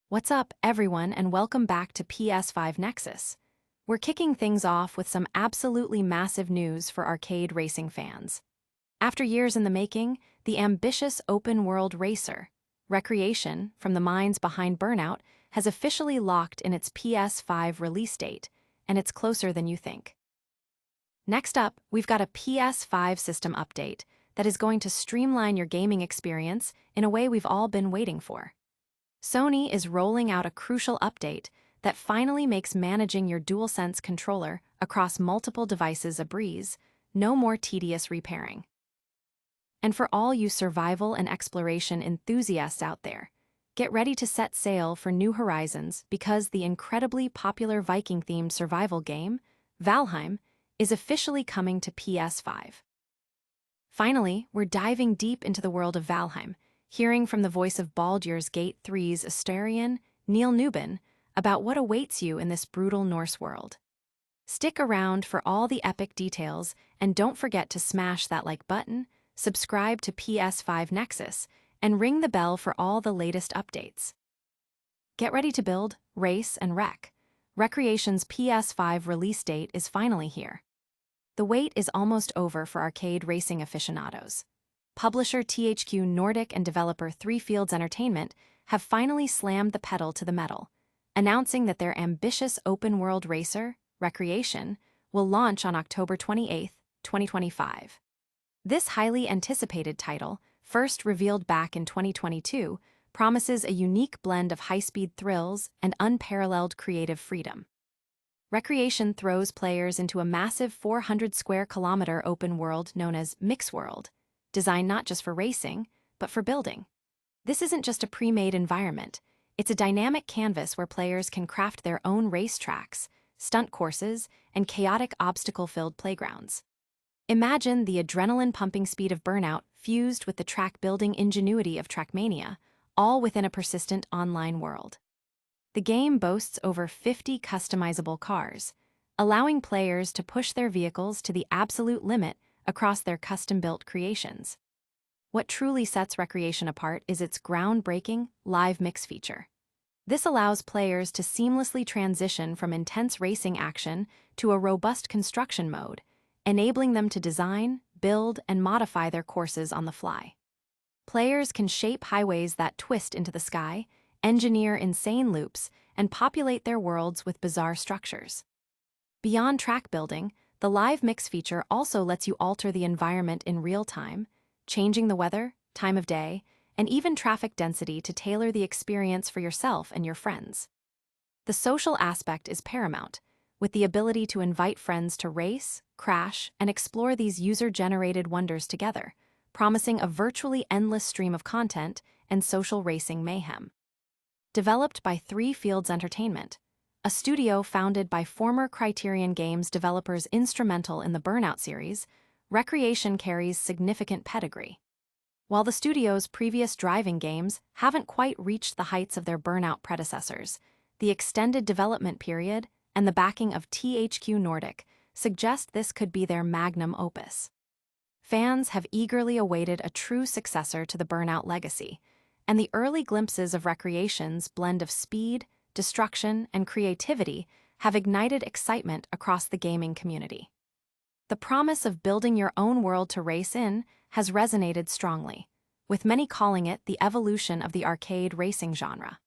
What's up, everyone, and welcome back to PS5 Nexus. We're kicking things off with some absolutely massive news for arcade racing fans. After years in the making, the ambitious open-world racer, Wreckreation, from the minds behind Burnout, has officially locked in its PS5 release date, and it's closer than you think. Next up, we've got a PS5 system update that is going to streamline your gaming experience in a way we've all been waiting for. Sony is rolling out a crucial update that finally makes managing your DualSense controller across multiple devices a breeze, no more tedious repairing. And for all you survival and exploration enthusiasts out there, get ready to set sail for new horizons because the incredibly popular Viking-themed survival game, Valheim, is officially coming to PS5. Finally, we're diving deep into the world of Valheim, hearing from the voice of Baldur's Gate 3's Astarion, Neil Newbon, about what awaits you in this brutal Norse world. Stick around for all the epic details, and don't forget to smash that like button, subscribe to PS5 Nexus, and ring the bell for all the latest updates. Get ready to build, race, and wreck. Wreckreation's PS5 release date is finally here. The wait is almost over for arcade racing aficionados. Publisher THQ Nordic and developer Three Fields Entertainment have finally slammed the pedal to the metal, announcing that their ambitious open-world racer, Wreckreation, will launch on October 28, 2025. This highly anticipated title, first revealed back in 2022, promises a unique blend of high-speed thrills and unparalleled creative freedom. Wreckreation throws players into a massive 400-square-kilometer open world known as Mixworld, designed not just for racing, but for building. This isn't just a pre-made environment. It's a dynamic canvas where players can craft their own race tracks, stunt courses, and chaotic obstacle-filled playgrounds. Imagine the adrenaline-pumping speed of Burnout fused with the track-building ingenuity of Trackmania, all within a persistent online world. The game boasts over 50 customizable cars, allowing players to push their vehicles to the absolute limit across their custom-built creations. What truly sets Wreckreation apart is its groundbreaking live mix feature. This allows players to seamlessly transition from intense racing action to a robust construction mode, enabling them to design, build, and modify their courses on the fly. Players can shape highways that twist into the sky, engineer insane loops, and populate their worlds with bizarre structures. Beyond track building, the live mix feature also lets you alter the environment in real time, changing the weather, time of day, and even traffic density to tailor the experience for yourself and your friends. The social aspect is paramount, with the ability to invite friends to race, crash, and explore these user-generated wonders together, promising a virtually endless stream of content and social racing mayhem. Developed by Three Fields Entertainment, a studio founded by former Criterion Games developers instrumental in the Burnout series, Wreckreation carries significant pedigree. While the studio's previous driving games haven't quite reached the heights of their Burnout predecessors, the extended development period and the backing of THQ Nordic suggest this could be their magnum opus. Fans have eagerly awaited a true successor to the Burnout legacy, and the early glimpses of Wreckreation's blend of speed, destruction, and creativity have ignited excitement across the gaming community. The promise of building your own world to race in has resonated strongly, with many calling it the evolution of the arcade racing genre.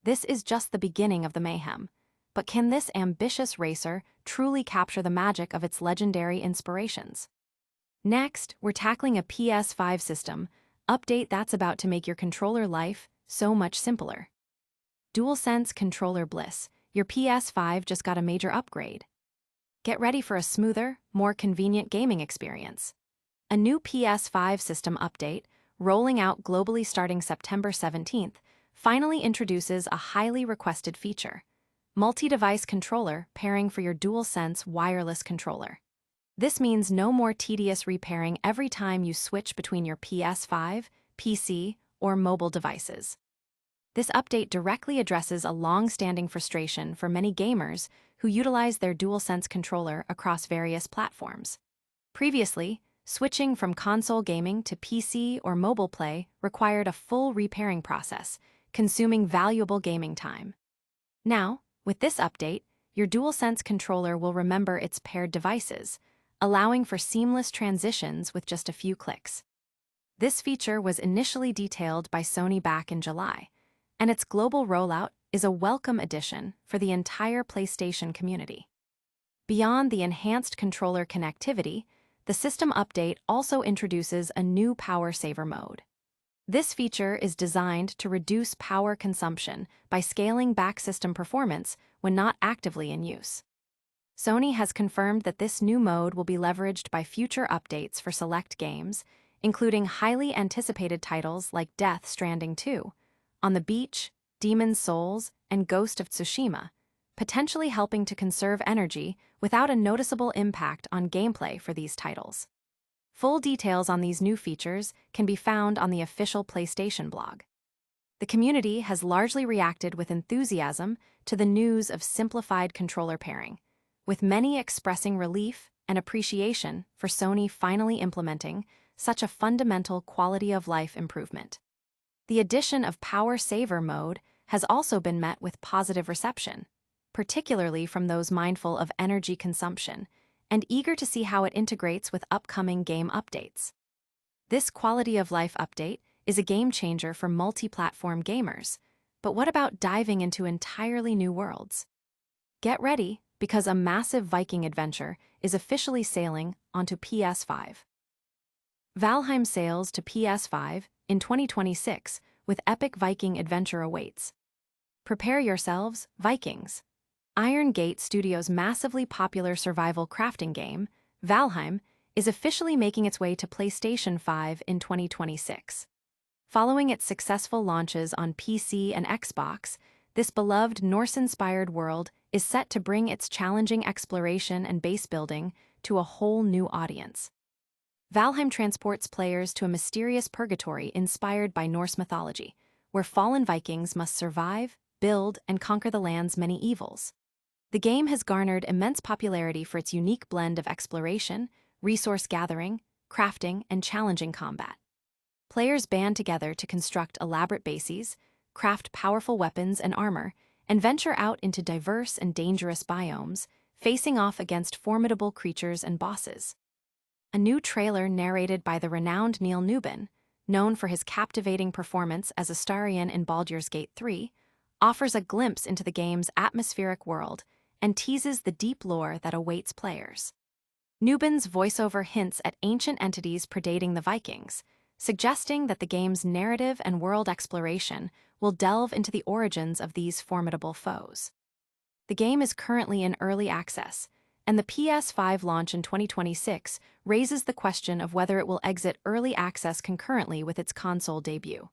This is just the beginning of the mayhem, but can this ambitious racer truly capture the magic of its legendary inspirations? Next, we're tackling a PS5 system update that's about to make your controller life so much simpler. DualSense Controller Bliss, your PS5 just got a major upgrade. Get ready for a smoother, more convenient gaming experience. A new PS5 system update, rolling out globally starting September 17th, finally introduces a highly requested feature: multi-device controller pairing for your DualSense wireless controller. This means no more tedious repairing every time you switch between your PS5, PC, or mobile devices. This update directly addresses a long-standing frustration for many gamers who utilize their DualSense controller across various platforms. Previously, switching from console gaming to PC or mobile play required a full repairing process, consuming valuable gaming time. Now, with this update, your DualSense controller will remember its paired devices, allowing for seamless transitions with just a few clicks. This feature was initially detailed by Sony back in July, and its global rollout is a welcome addition for the entire PlayStation community. Beyond the enhanced controller connectivity, the system update also introduces a new power saver mode. This feature is designed to reduce power consumption by scaling back system performance when not actively in use. Sony has confirmed that this new mode will be leveraged by future updates for select games, including highly anticipated titles like Death Stranding 2, On the Beach, Demon's Souls, and Ghost of Tsushima, potentially helping to conserve energy without a noticeable impact on gameplay for these titles. Full details on these new features can be found on the official PlayStation blog. The community has largely reacted with enthusiasm to the news of simplified controller pairing, with many expressing relief and appreciation for Sony finally implementing such a fundamental quality-of-life improvement. The addition of Power Saver mode has also been met with positive reception, particularly from those mindful of energy consumption and eager to see how it integrates with upcoming game updates. This quality-of-life update is a game-changer for multi-platform gamers, but what about diving into entirely new worlds? Get ready, because a massive Viking adventure is officially sailing onto PS5. Valheim sails to PS5 in 2026 with epic Viking adventure awaits. Prepare yourselves, Vikings. Iron Gate Studios' massively popular survival crafting game, Valheim, is officially making its way to PlayStation 5 in 2026. Following its successful launches on PC and Xbox, this beloved Norse-inspired world is set to bring its challenging exploration and base building to a whole new audience. Valheim transports players to a mysterious purgatory inspired by Norse mythology, where fallen Vikings must survive, build, and conquer the land's many evils. The game has garnered immense popularity for its unique blend of exploration, resource gathering, crafting, and challenging combat. Players band together to construct elaborate bases, craft powerful weapons and armor, and venture out into diverse and dangerous biomes, facing off against formidable creatures and bosses. A new trailer narrated by the renowned Neil Newbon, known for his captivating performance as Astarion in Baldur's Gate 3, offers a glimpse into the game's atmospheric world and teases the deep lore that awaits players. Newbon's voiceover hints at ancient entities predating the Vikings, suggesting that the game's narrative and world exploration will delve into the origins of these formidable foes. The game is currently in early access, and the PS5 launch in 2026 raises the question of whether it will exit early access concurrently with its console debut.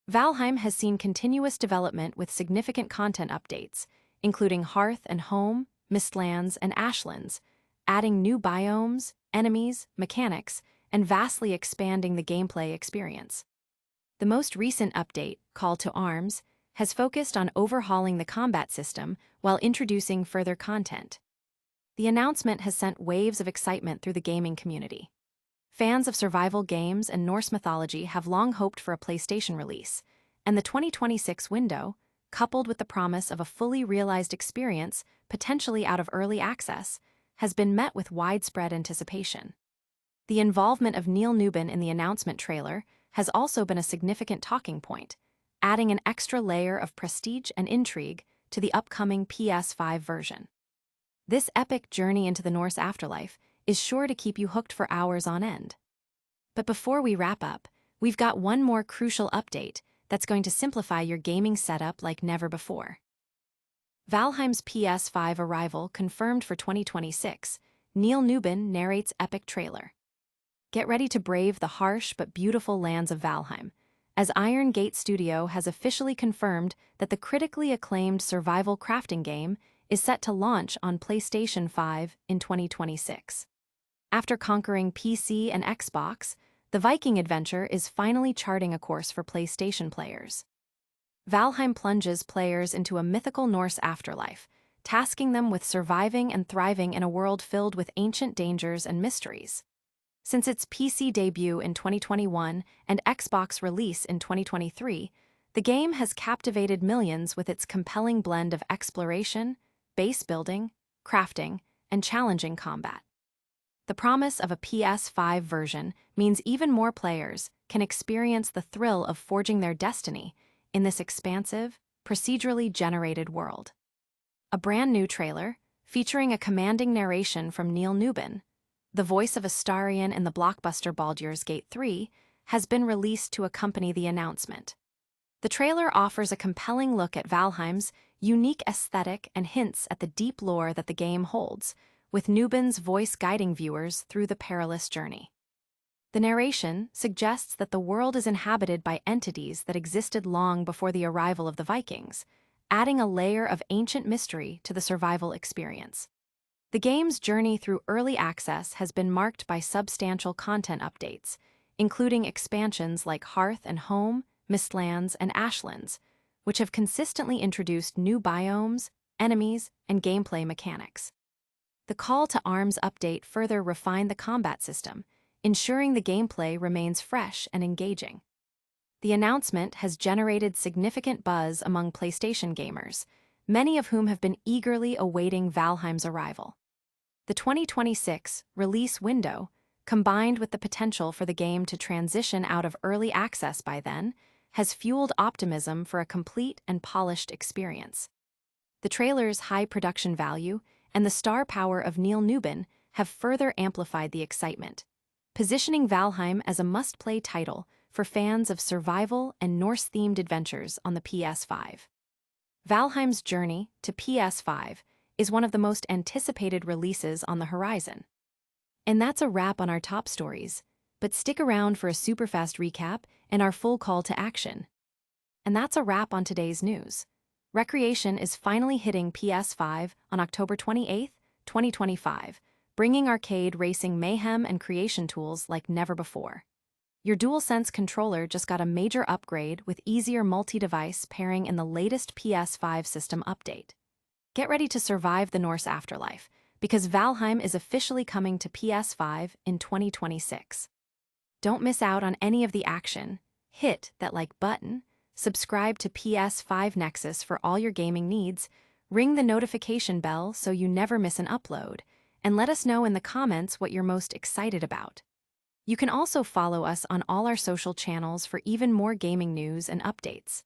Valheim has seen continuous development with significant content updates, including Hearth and Home, Mistlands, and Ashlands, adding new biomes, enemies, mechanics, and vastly expanding the gameplay experience. The most recent update, Call to Arms, has focused on overhauling the combat system while introducing further content. The announcement has sent waves of excitement through the gaming community. Fans of survival games and Norse mythology have long hoped for a PlayStation release, and the 2026 window, coupled with the promise of a fully realized experience, potentially out of early access, has been met with widespread anticipation. The involvement of Neil Newbon in the announcement trailer has also been a significant talking point, adding an extra layer of prestige and intrigue to the upcoming PS5 version. This epic journey into the Norse afterlife is sure to keep you hooked for hours on end. But before we wrap up, we've got one more crucial update that's going to simplify your gaming setup like never before. Valheim's PS5 arrival confirmed for 2026, Neil Newbon narrates epic trailer. Get ready to brave the harsh but beautiful lands of Valheim, as Iron Gate Studio has officially confirmed that the critically acclaimed survival crafting game is set to launch on PlayStation 5 in 2026. After conquering PC and Xbox, the Viking adventure is finally charting a course for PlayStation players. Valheim plunges players into a mythical Norse afterlife, tasking them with surviving and thriving in a world filled with ancient dangers and mysteries. Since its PC debut in 2021 and Xbox release in 2023, The game has captivated millions with its compelling blend of exploration, base building, crafting, and challenging combat. The promise of a PS5 version means even more players can experience the thrill of forging their destiny in this expansive, procedurally generated world. A brand new trailer, featuring a commanding narration from Neil Newbon, the voice of Astarion in the blockbuster Baldur's Gate 3, has been released to accompany the announcement. The trailer offers a compelling look at Valheim's unique aesthetic and hints at the deep lore that the game holds, with Newbon's voice guiding viewers through the perilous journey. The narration suggests that the world is inhabited by entities that existed long before the arrival of the Vikings, adding a layer of ancient mystery to the survival experience. The game's journey through early access has been marked by substantial content updates, including expansions like Hearth and Home, Mistlands, and Ashlands, which have consistently introduced new biomes, enemies, and gameplay mechanics. The Call to Arms update further refined the combat system, ensuring the gameplay remains fresh and engaging. The announcement has generated significant buzz among PlayStation gamers, many of whom have been eagerly awaiting Valheim's arrival. The 2026 release window, combined with the potential for the game to transition out of early access by then, has fueled optimism for a complete and polished experience. The trailer's high production value and the star power of Neil Newbon have further amplified the excitement, positioning Valheim as a must-play title for fans of survival and Norse-themed adventures on the PS5. Valheim's journey to PS5 is one of the most anticipated releases on the horizon. And that's a wrap on our top stories, but stick around for a super-fast recap and our full call to action. And that's a wrap on today's news. Wreckreation is finally hitting PS5 on October 28, 2025, bringing arcade racing mayhem and creation tools like never before. Your DualSense controller just got a major upgrade with easier multi-device pairing in the latest PS5 system update. Get ready to survive the Norse afterlife, because Valheim is officially coming to PS5 in 2026. Don't miss out on any of the action. Hit that like button, subscribe to PS5 Nexus for all your gaming needs, ring the notification bell so you never miss an upload, and let us know in the comments what you're most excited about. You can also follow us on all our social channels for even more gaming news and updates.